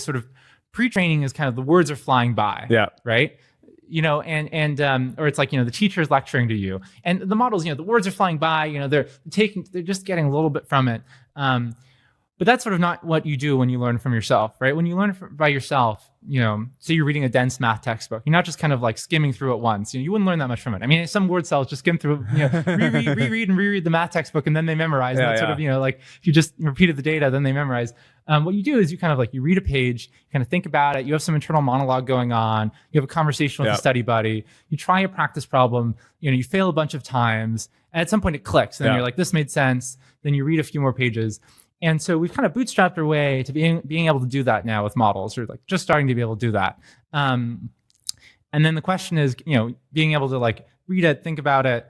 sort of pre-training is kind of the words are flying by. Yeah. Right. Or it's like, the teacher is lecturing to you, and the models, the words are flying by, they're just getting a little bit from it. But that's sort of not what you do when you learn from yourself, right? When you learn by yourself, so you're reading a dense math textbook, you're not just kind of like skimming through it once. You wouldn't learn that much from it. I mean, some word cells just skim through, reread and reread the math textbook, and then they memorize. And that's sort of, like if you just repeated the data, then they memorize. What you do is you kind of like, you read a page, you kind of think about it, you have some internal monologue going on, you have a conversation with a study buddy, you try a practice problem, you fail a bunch of times, and at some point it clicks, and then you're like, this made sense. Then you read a few more pages. And so we've kind of bootstrapped our way to being able to do that now with models, or like just starting to be able to do that. And then the question is, being able to like read it, think about it,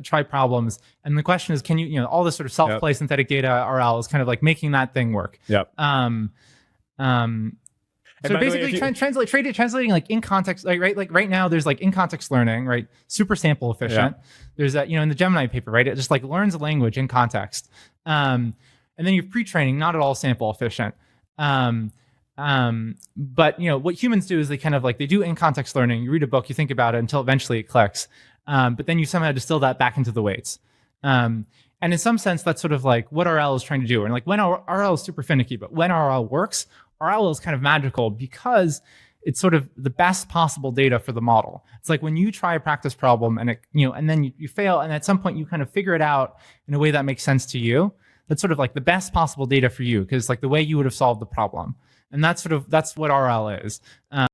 try problems. And the question is, can you, all this sort of self-play synthetic data RL is kind of like making that thing work. Yep. So basically translating like in context, like right now there's like in context learning, right? Super sample efficient. Yeah. There's that, in the Gemini paper, right? It just like learns a language in context. And then you have pre-training, not at all sample efficient. But what humans do is they kind of like, they do in context learning. You read a book, you think about it until eventually it clicks. But then you somehow distill that back into the weights. And in some sense, that's sort of like what RL is trying to do. And like when RL is super finicky, but when RL works, RL is kind of magical because it's sort of the best possible data for the model. It's like when you try a practice problem and it, and then you fail, and at some point you kind of figure it out in a way that makes sense to you. That's sort of like the best possible data for you, because it's like the way you would have solved the problem. And that's what RL is.